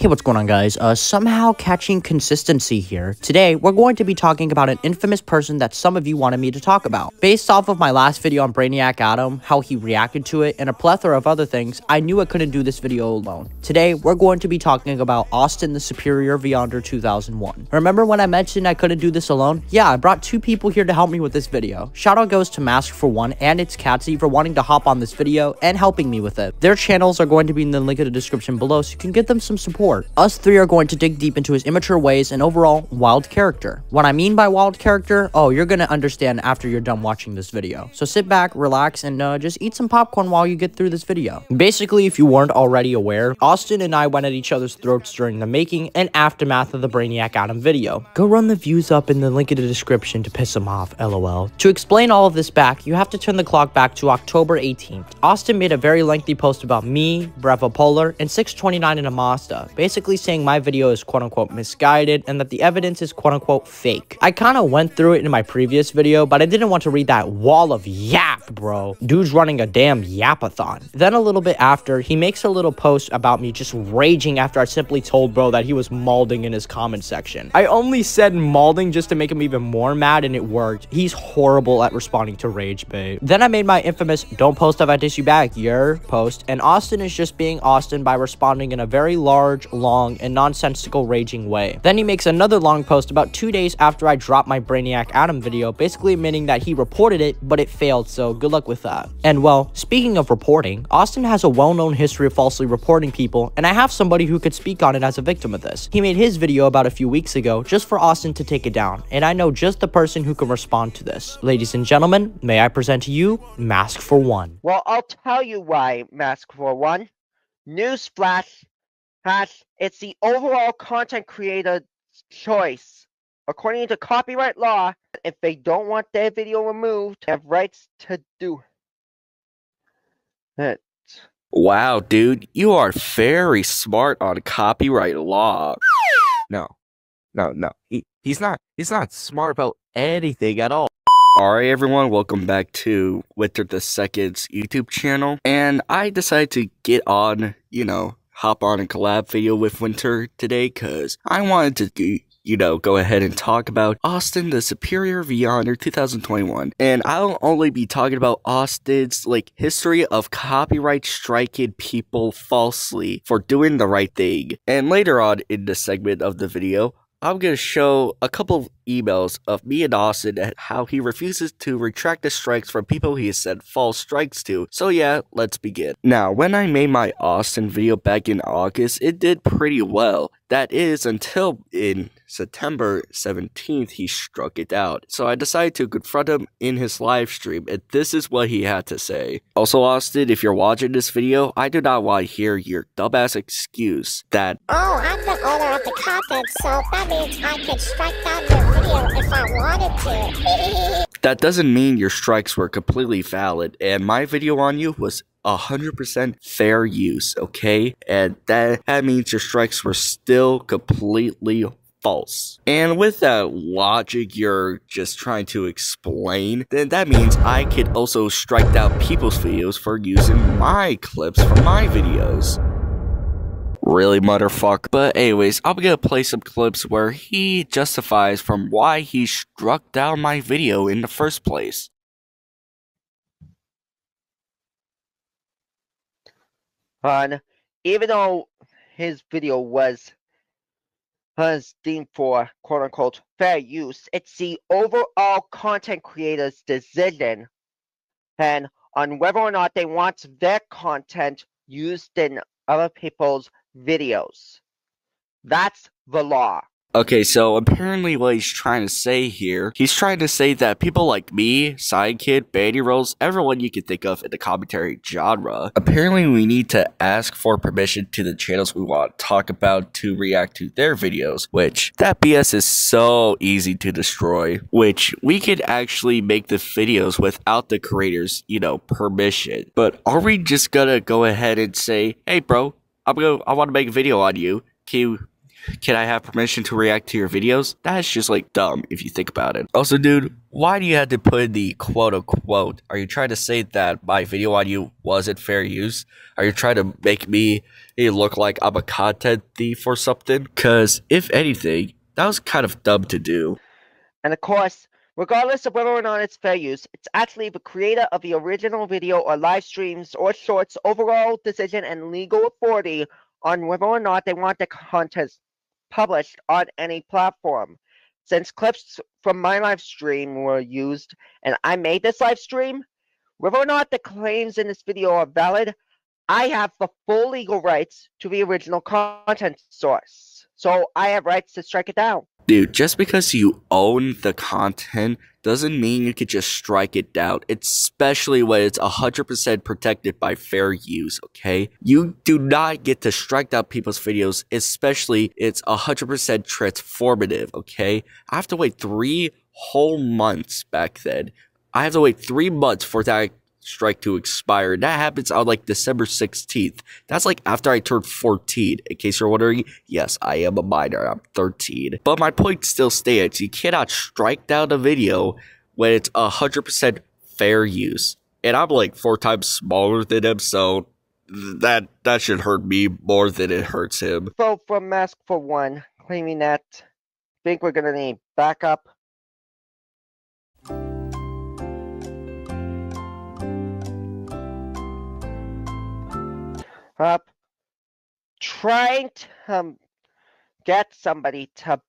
Hey, what's going on, guys? Somehow catching consistency here. Today, we're going to be talking about an infamous person that some of you wanted me to talk about. Based off of my last video on Brainiac Adam, how he reacted to it, and a plethora of other things, I knew I couldn't do this video alone. Today, we're going to be talking about AustinTheSuperiorVyonder2001. Remember when I mentioned I couldn't do this alone? Yeah, I brought two people here to help me with this video. Shoutout goes to Mask for One and its Catsy for wanting to hop on this video and helping me with it. Their channels are going to be in the link in the description below, so you can give them some support. Us three are going to dig deep into his immature ways and overall wild character. What I mean by wild character, you're gonna understand after you're done watching this video. So sit back, relax, and just eat some popcorn while you get through this video. Basically, if you weren't already aware, Austin and I went at each other's throats during the making and aftermath of the Brainiac Adam video. Go run the views up in the link in the description to piss him off, lol. To explain all of this back, you have to turn the clock back to October 18th. Austin made a very lengthy post about me, Bravo Polar, and 629 in a Mazda, basically saying my video is quote-unquote misguided and that the evidence is quote-unquote fake. I kind of went through it in my previous video, but I didn't want to read that wall of yap, bro. Dude's running a damn yapathon. Then a little bit after, he makes a little post about me just raging after I simply told bro that he was malding in his comment section. I only said malding just to make him even more mad, and it worked. He's horrible at responding to rage bait. Then I made my infamous "don't post if I diss you back, your" post, and Austin is just being Austin by responding in a very large, long, and nonsensical raging way. Then he makes another long post about 2 days after I dropped my Brainiac Adam video, basically admitting that he reported it, but it failed, so good luck with that. And well, speaking of reporting, Austin has a well-known history of falsely reporting people, and I have somebody who could speak on it as a victim of this. He made his video about a few weeks ago just for Austin to take it down, and I know just the person who can respond to this. Ladies and gentlemen, may I present to you Mask for One. Well, I'll tell you why, Mask for One. Newsflash. It's the overall content creator's choice. According to copyright law, if they don't want their video removed, they have rights to do it. Wow, dude, you are very smart on copyright law. No. He's not smart about anything at all. Alright everyone, welcome back to Winter the Second's YouTube channel. And I decided to get on, hop on a collab video with Winter today because I wanted to, go ahead and talk about Austin the Superior Vyonder 2021. And I'll only be talking about Austin's, history of copyright striking people falsely for doing the right thing. And later on in the segment of the video, I'm going to show a couple of emails of me and Austin and how he refuses to retract the strikes from people he has sent false strikes to. So yeah, let's begin. Now, when I made my Austin video back in August, it did pretty well. That is until in September 17th, he struck it out. So I decided to confront him in his live stream, and this is what he had to say. Also, Austin, if you're watching this video, I do not want to hear your dumbass excuse that, "Oh, I'm the owner of the content, so that means I can strike down your video if I wanted to." That doesn't mean your strikes were completely valid, and my video on you was 100% fair use, okay? And that means your strikes were still completely false. And with that logic you're just trying to explain, then that means I could also strike down people's videos for using my clips from my videos. Really, motherfucker? But anyways, I'm gonna play some clips where he justifies from why he struck down my video in the first place. Even though his video was deemed for quote-unquote fair use, it's the overall content creator's decision and on whether or not they want their content used in other people's videos. That's the law. Okay, so apparently what he's trying to say here, he's trying to say that people like me, Sidekid, Bandy Rolls, everyone you can think of in the commentary genre, apparently we need to ask for permission to the channels we want to talk about to react to their videos, which that BS is so easy to destroy, which we could actually make the videos without the creators, permission. But are we just gonna go ahead and say, "Hey bro, I want to make a video on you. Can you can I have permission to react to your videos? That's just like dumb if you think about it. Also, dude, why do you have to put the quote unquote? Are you trying to say that my video on you wasn't fair use? Are you trying to make me look like I'm a content thief or something? Because if anything, that was kind of dumb to do. And of course, regardless of whether or not it's fair use, it's actually the creator of the original video or live streams or shorts' overall decision and legal authority on whether or not they want the content published on any platform. Since clips from my live stream were used and I made this live stream, whether or not the claims in this video are valid, I have the full legal rights to the original content source. So I have rights to strike it down. Dude, just because you own the content doesn't mean you could just strike it down, especially when it's 100% protected by fair use, okay? You do not get to strike down people's videos, especially it's 100% transformative, okay? I have to wait 3 whole months back then. I have to wait 3 months for that strike to expire. That happens on like December 16th. That's like after I turned 14. In case you're wondering, yes, I am a minor. I'm 13. But my point still stands. You cannot strike down a video when it's 100% fair use. And I'm like 4 times smaller than him, so that should hurt me more than it hurts him. So from Mask for One, claiming that I think we're gonna need backup. Trying to get somebody to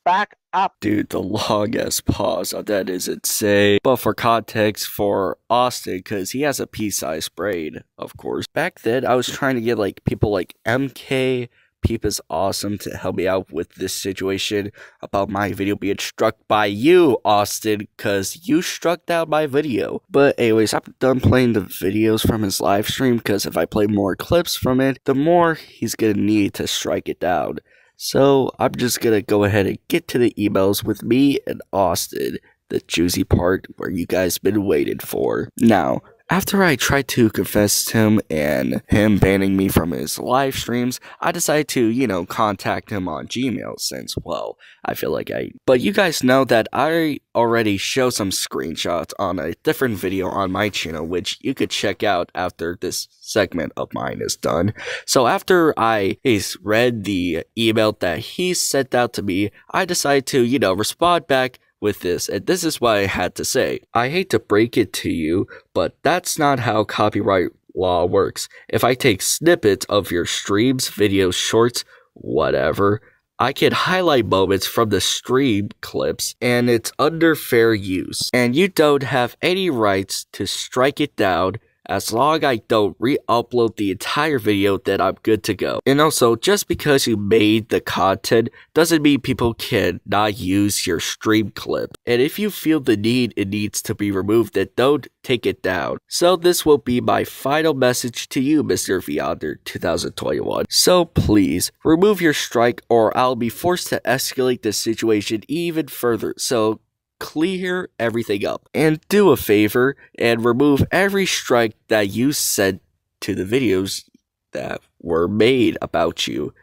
back up. Dude, the long-ass pause on that is insane. But for context, for Austin, because he has a pea-sized brain, of course. Back then, I was trying to get like people like MK, Peep is awesome to help me out with this situation about my video being struck by you, Austin, because you struck down my video. But anyways, I'm done playing the videos from his live stream, because if I play more clips from it, the more he's gonna need to strike it down. So I'm just gonna go ahead and get to the emails with me and Austin, the juicy part where you guys been waiting for. Now, after I tried to confess to him and him banning me from his live streams, I decided to, contact him on Gmail since, well, I feel like But you guys know that I already showed some screenshots on a different video on my channel, which you could check out after this segment of mine is done. So after I read the email that he sent out to me, I decided to, respond back with this, and this is what I had to say. I hate to break it to you, but that's not how copyright law works. If I take snippets of your streams, videos, shorts, whatever, I can highlight moments from the stream clips, and it's under fair use. And you don't have any rights to strike it down. As long as I don't re-upload the entire video, then I'm good to go. And also, just because you made the content doesn't mean people can not use your stream clip. And if you feel the need it needs to be removed, then don't take it down. So this will be my final message to you, Mr. Vyonder2001. So please, remove your strike or I'll be forced to escalate the situation even further. So clear everything up and do a favor and remove every strike that you sent to the videos that were made about you.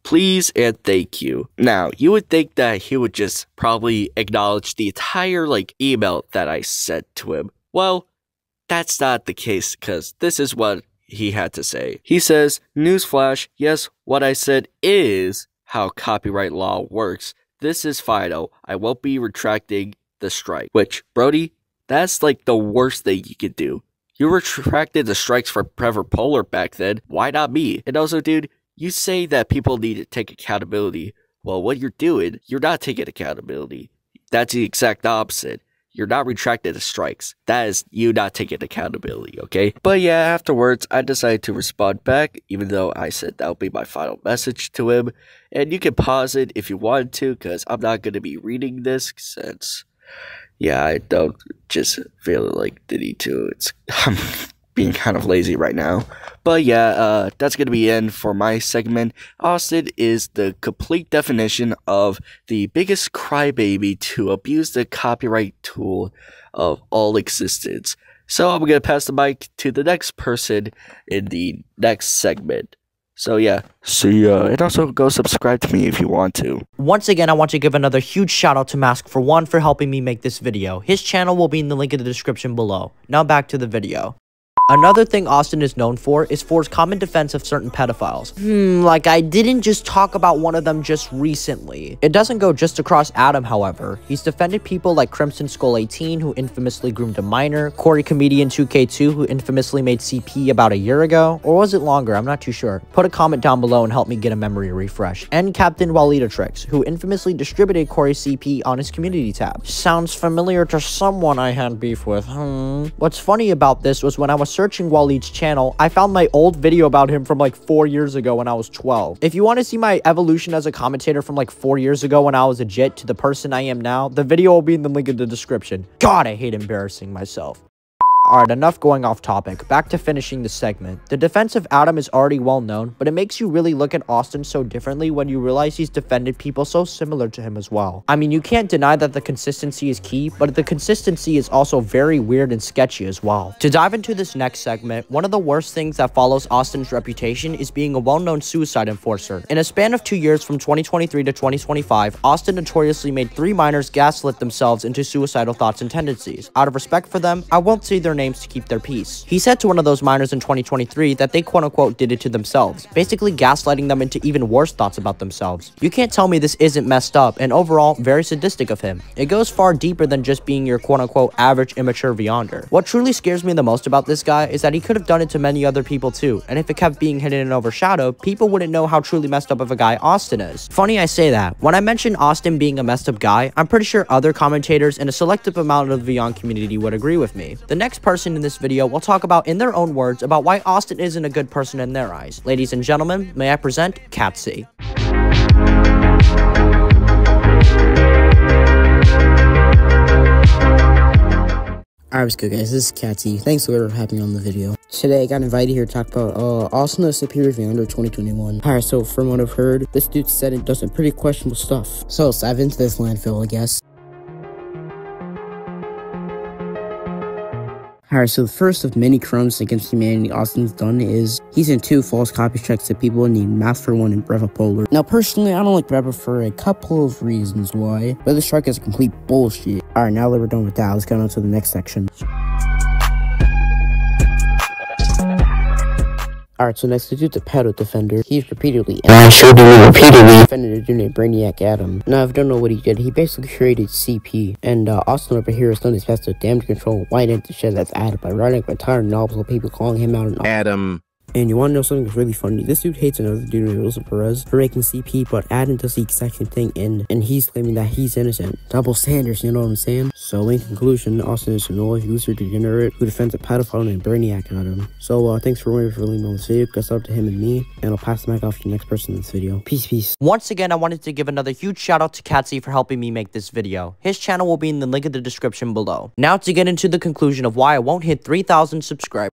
Please and thank you. Now, you would think that he would just probably acknowledge the entire email that I sent to him. Well, that's not the case, because this is what he had to say. He says, "Newsflash, yes, what I said is how copyright law works. This is final. I won't be retracting the strike." Which, Brody, that's the worst thing you could do. You retracted the strikes for Trevor Polar back then. Why not me? And also, dude, you say that people need to take accountability. Well, what you're doing, you're not taking accountability. That's the exact opposite. You're not retracting the strikes. That is you not taking accountability, okay? But yeah, afterwards, I decided to respond back, even though I said that would be my final message to him. And you can pause it if you want to, because I'm not going to be reading this, since, yeah, I don't just feel like the need to. I'm being kind of lazy right now. But yeah, that's going to be the end for my segment. Austin is the complete definition of the biggest crybaby to abuse the copyright tool of all existence. So I'm going to pass the mic to the next person in the next segment. So yeah, see ya. And also go subscribe to me if you want to. Once again, I want to give another huge shout out to Mask4One for helping me make this video. His channel will be in the link in the description below. Now back to the video. Another thing Austin is known for is his common defense of certain pedophiles. Like I didn't just talk about one of them just recently. It doesn't go just across Adam, however. He's defended people like Crimson Skull 18, who infamously groomed a minor, Corey Comedian 2K2, who infamously made CP about a year ago, or was it longer? I'm not too sure. Put a comment down below and help me get a memory refresh. And Captain Walitatrix, who infamously distributed Corey's CP on his community tab. Sounds familiar to someone I had beef with. What's funny about this was when I was searching Waleed's channel, I found my old video about him from like 4 years ago when I was 12. If you want to see my evolution as a commentator from like 4 years ago when I was a jit to the person I am now, the video will be in the link in the description. God, I hate embarrassing myself. Alright, enough going off topic. Back to finishing the segment. The defense of Adam is already well known, but it makes you really look at Austin so differently when you realize he's defended people so similar to him as well. I mean, you can't deny that the consistency is key, but the consistency is also very weird and sketchy as well. To dive into this next segment, one of the worst things that follows Austin's reputation is being a well-known suicide enforcer. In a span of 2 years from 2023 to 2025, Austin notoriously made 3 minors gaslit themselves into suicidal thoughts and tendencies. Out of respect for them, I won't say their names to keep their peace. He said to one of those minors in 2023 that they quote-unquote did it to themselves, basically gaslighting them into even worse thoughts about themselves. You can't tell me this isn't messed up and overall very sadistic of him. It goes far deeper than just being your quote-unquote average immature Vyonder. What truly scares me the most about this guy is that he could have done it to many other people too, and if it kept being hidden and overshadowed, people wouldn't know how truly messed up of a guy Austin is. Funny I say that. When I mention Austin being a messed up guy, I'm pretty sure other commentators and a selective amount of the Vyond community would agree with me. The next person in this video will talk about in their own words about why Austin isn't a good person in their eyes. Ladies and gentlemen, may I present Catsy. Alright, what's good guys, this is Catsy. Thanks for having me on the video. Today I got invited here to talk about AustinTheSuperiorVyonder2001. Alright, so from what I've heard, this dude said it does some pretty questionable stuff. So let's dive into this landfill, I guess. Alright, so the first of many crimes against humanity Austin's done is he's in 2 false copy checks to people named Mask4One and Breva Polar. Now personally, I don't like Breva for a couple of reasons why, but this strike is complete bullshit. Alright, now that we're done with that, let's get on to the next section. Alright, so next, the dude's a pedo defender. He's repeatedly, and I showed you repeatedly, defended a dude named Brainiac Adam. Now, if you don't know what he did, he basically created CP. And Austin over here has done his best to damage control white anti-shit that's added by writing entire novels with people calling him out and Adam. And you want to know something that's really funny? This dude hates another dude named Wilson Perez for making CP, but Adam does the exact same thing, and he's claiming that he's innocent. Double standards, you know what I'm saying? So in conclusion, Austin is a no-life user degenerate who defends a pedophile named Brainiac Adam. So thanks for waiting for leaving on this video. Guess up to him and me, and I'll pass the mic off to the next person in this video. Peace, peace. Once again, I wanted to give another huge shout out to Catsy for helping me make this video. His channel will be in the link in the description below. Now to get into the conclusion of why I won't hit 3,000 subscribers.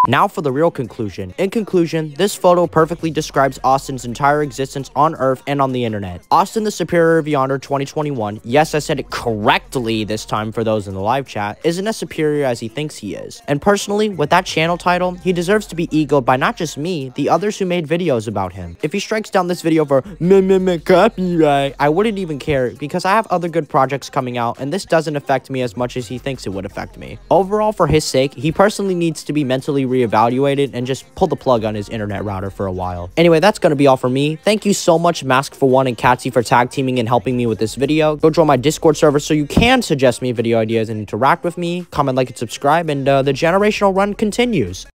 Now for the real conclusion. In conclusion, this photo perfectly describes Austin's entire existence on Earth and on the internet. AustinTheSuperiorVyonder2001, yes, I said it correctly this time for those in the live chat, isn't as superior as he thinks he is. And personally, with that channel title, he deserves to be egoed by not just me, the others who made videos about him. If he strikes down this video for copyright, I wouldn't even care because I have other good projects coming out and this doesn't affect me as much as he thinks it would affect me. Overall, for his sake, he personally needs to be mentally reevaluated and just pull the plug on his internet router for a while. Anyway, that's gonna be all for me. Thank you so much Mask4One and Catsy for tag teaming and helping me with this video. Go join my Discord server so you can suggest me video ideas and interact with me. Comment, like, and subscribe, and the generational run continues.